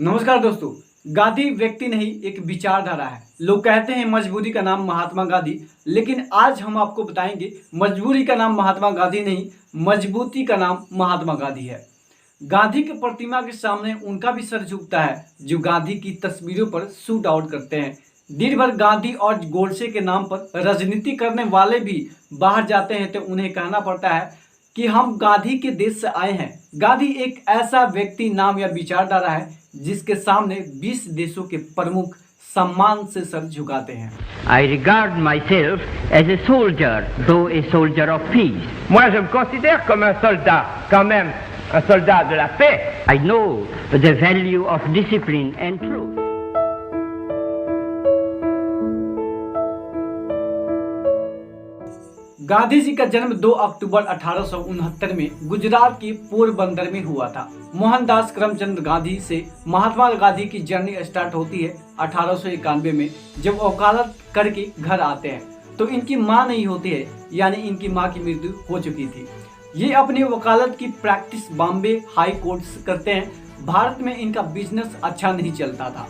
नमस्कार दोस्तों। गांधी व्यक्ति नहीं, एक विचारधारा है। लोग कहते हैं मजबूरी का नाम महात्मा गांधी, लेकिन आज हम आपको बताएंगे मजबूरी का नाम महात्मा गांधी नहीं, मजबूती का नाम महात्मा गांधी है। गांधी की प्रतिमा के सामने उनका भी सर झुकता है जो गांधी की तस्वीरों पर शूट आउट करते हैं। दिन भर गांधी और गोडसे के नाम पर राजनीति करने वाले भी बाहर जाते हैं तो उन्हें कहना पड़ता है कि हम गांधी के देश से आए हैं। गांधी एक ऐसा व्यक्ति, नाम या विचारधारा है जिसके सामने 20 देशों के प्रमुख सम्मान से सर झुकाते हैं। I regard myself as a soldier, though a soldier of peace. Moi, je me considère comme un soldat, quand même, un soldat de la paix. I know the value of discipline and truth. Gandhi ji का जन्म 2 अक्टूबर 1869 में गुजरात के पोरबंदर में हुआ था। मोहनदास करमचंद गांधी से महात्मा गांधी की journey start होती है 1891 में, जब वकालत करके घर आते हैं तो इनकी मां नहीं होती है, यानी इनकी मां की मृत्यु हो चुकी थी। ये अपनी वकालत की प्रैक्टिस बॉम्बे हाई कोर्ट से करते हैं। भारत में इनका बिजनेस अच्छा नहीं चलता था।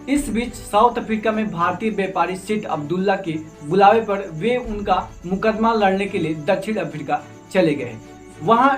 इस बीच साउथ अफ्रीका में भारतीय व्यापारी सेठ अब्दुल्ला के बुलावे पर वे उनका मुकदमा लड़ने के लिए दक्षिण अफ्रीका चले गए। वहां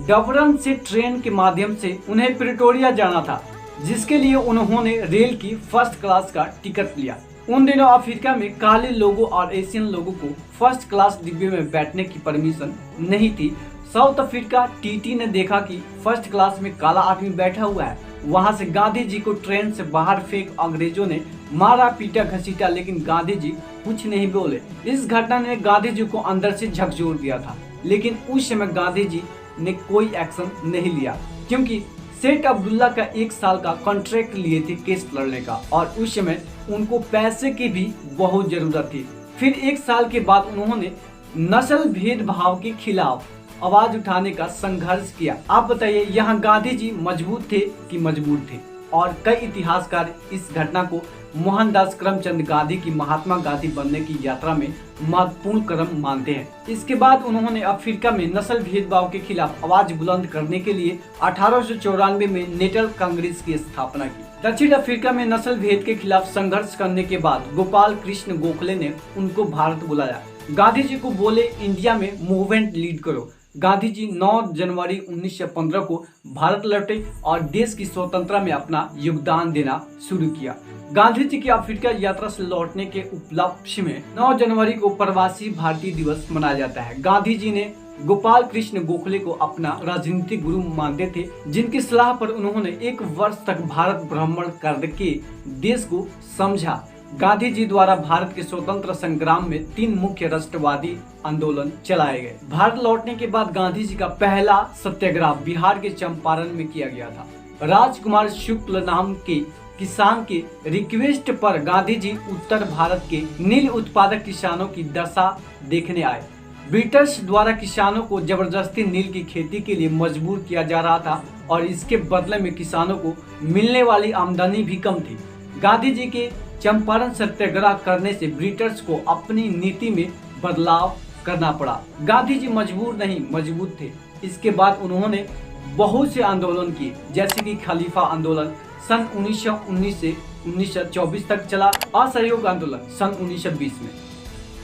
डबरन से ट्रेन के माध्यम से उन्हें प्रिटोरिया जाना था, जिसके लिए उन्होंने रेल की फर्स्ट क्लास का टिकट लिया। उन दिनों अफ्रीका में काले लोगों और एशियन लोगों को फर्स्ट क्लास डिब्बे में बैठने की परमिशन नहीं थी। साउथ अफ्रीका टीटी ने देखा कि फर्स्ट क्लास में काला आदमी बैठा हुआ है। वहां से गांधी जी को ट्रेन से बाहर फेंक अंग्रेजों ने मारा, पीटा, घसीटा, लेकिन गांधी जी कुछ नहीं बोले। इस घटना ने गांधी जी को अंदर से झकझोर दिया था, लेकिन उस समय गांधी जी ने कोई एक्शन नहीं लिया, क्योंकि सेठ अब्दुल्ला का 1 साल का कॉन्ट्रैक्ट लिए थे केस लड़ने का, और उस समय उनको पैसे की भी बहुत जरूरत थी। फिर 1 साल के बाद उन्होंने नस्ल भेदभाव के खिलाफ आवाज उठाने का संघर्ष किया। आप बताइए, यहाँ गांधी जी मजबूत थे कि मजबूर थे? और कई इतिहासकार इस घटना को मोहनदास करमचंद गांधी की महात्मा गांधी बनने की यात्रा में महत्वपूर्ण कदम मानते हैं। इसके बाद उन्होंने अफ्रीका में नस्ल भेदभाव के खिलाफ आवाज बुलंद करने के लिए 1894 में नेशनल कांग्रेस की स्थापना की। दक्षिण अफ्रीका में नस्ल भेद के खिलाफ संघर्ष करने के बाद गोपाल कृष्ण गोखले ने उनको भारत बुलाया। गांधी जी को बोले, इंडिया में मूवमेंट लीड करो। गांधी जी 9 जनवरी 1915 को भारत लौटे और देश की स्वतंत्रता में अपना योगदान देना शुरू किया। गांधी जी की अफ्रीका यात्रा से लौटने के उपलक्ष्य में 9 जनवरी को प्रवासी भारतीय दिवस मनाया जाता है। गांधी जी ने गोपाल कृष्ण गोखले को अपना राजनीतिक गुरु मानते थे, जिनकी सलाह पर उन्होंने 1 वर्ष तक भारत भ्रमण करके देश को समझा। गांधी जी द्वारा भारत के स्वतंत्र संग्राम में 3 मुख्य राष्ट्रवादी आंदोलन चलाए गए। भारत लौटने के बाद गांधी जी का पहला सत्याग्रह बिहार के चंपारण में किया गया था। राजकुमार शुक्ल नाम के किसान के रिक्वेस्ट पर गांधी जी उत्तर भारत के नील उत्पादक किसानों की दशा देखने आए। ब्रिटिश द्वारा किसानों को जबरदस्ती नील की खेती के लिए मजबूर किया जा रहा था और इसके बदले में किसानों को मिलने वाली आमदनी भी कम थी। गांधी जी के चंपारण सत्याग्रह करने से ब्रिटिश को अपनी नीति में बदलाव करना पड़ा। गांधी जी मजबूर नहीं, मजबूत थे। इसके बाद उन्होंने बहुत से आंदोलन किए, जैसे कि खलीफा आंदोलन सन 1919 से 1924 तक चला, असहयोग आंदोलन सन 1920 में।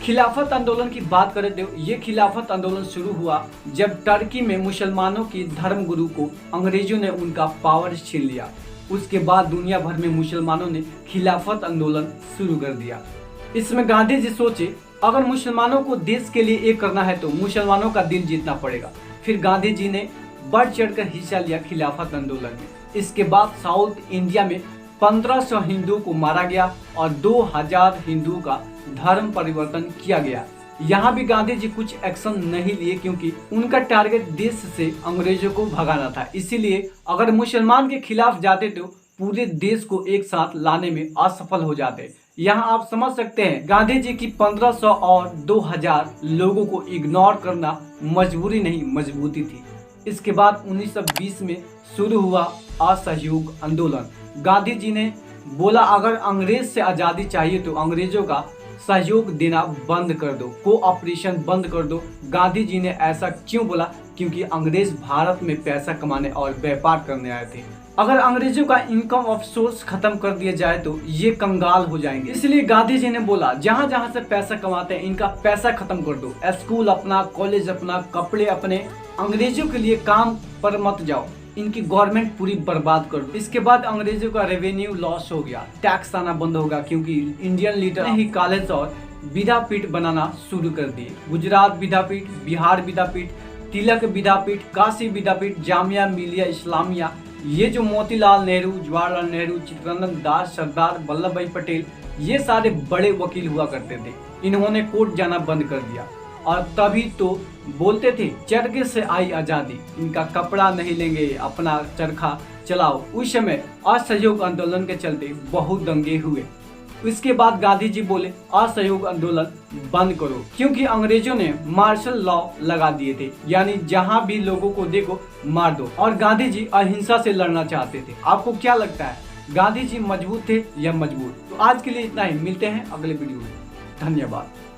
खिलाफत आंदोलन की बात करें तो ये खिलाफत आंदोलन शुरू हुआ जब टर्की में मुसलमानों की धर्मगुरु को अंग्रेजों ने उनका पावर छीन लिया। उसके बाद दुनिया भर में मुसलमानों ने खिलाफत आंदोलन शुरू कर दिया। इसमें गांधी जी सोचे, अगर मुसलमानों को देश के लिए एक करना है तो मुसलमानों का दिल जीतना पड़ेगा। फिर गांधी जी ने बढ़ चढ़कर हिस्सा लिया खिलाफत आंदोलन में। इसके बाद साउथ इंडिया में 1500 हिंदुओं को मारा गया और 2000 हिंदुओं का धर्म परिवर्तन किया गया। यहाँ भी गांधी जी कुछ एक्शन नहीं लिए, क्योंकि उनका टारगेट देश से अंग्रेजों को भगाना था। इसीलिए अगर मुसलमान के खिलाफ जाते तो पूरे देश को एक साथ लाने में असफल हो जाते। यहाँ आप समझ सकते हैं, गांधी जी की 1500 और 2000 लोगों को इग्नोर करना मजबूरी नहीं, मजबूती थी। इसके बाद 1920 में शुरू हुआ असहयोग आंदोलन। गांधी जी ने बोला, अगर अंग्रेज से आजादी चाहिए तो अंग्रेजों का सहयोग देना बंद कर दो, कोऑपरेशन बंद कर दो। गांधी जी ने ऐसा क्यों बोला? क्योंकि अंग्रेज भारत में पैसा कमाने और व्यापार करने आए थे। अगर अंग्रेजों का इनकम ऑफ सोर्स खत्म कर दिया जाए तो ये कंगाल हो जाएंगे। इसलिए गांधी जी ने बोला, जहाँ जहाँ से पैसा कमाते हैं इनका पैसा खत्म कर दो, स्कूल अपना, कॉलेज अपना, कपड़े अपने, अंग्रेजों के लिए काम पर मत जाओ, इनकी गवर्नमेंट पूरी बर्बाद कर दो। इसके बाद अंग्रेजों का रेवेन्यू लॉस हो गया, टैक्स आना बंद होगा, क्योंकि इंडियन लीडर ने ही कॉलेज और विद्यापीठ बनाना शुरू कर दिए। गुजरात विद्यापीठ, बिहार विद्यापीठ, तिलक विद्यापीठ, काशी विद्यापीठ, जामिया मिलिया इस्लामिया, ये जो मोतीलाल नेहरू, जवाहरलाल नेहरू, चित्तरंजन दास, सरदार वल्लभ भाई पटेल, ये सारे बड़े वकील हुआ करते थे। इन्होंने कोर्ट जाना बंद कर दिया और तभी तो बोलते थे चरखे से आई आजादी, इनका कपड़ा नहीं लेंगे, अपना चरखा चलाओ। उस समय असहयोग आंदोलन के चलते बहुत दंगे हुए। इसके बाद गांधी जी बोले असहयोग आंदोलन बंद करो, क्योंकि अंग्रेजों ने मार्शल लॉ लगा दिए थे, यानी जहां भी लोगों को देखो मार दो। और गांधी जी अहिंसा से लड़ना चाहते थे। आपको क्या लगता है, गांधी जी मजबूत थे या मजबूर? तो आज के लिए इतना ही, मिलते हैं अगले वीडियो में। धन्यवाद।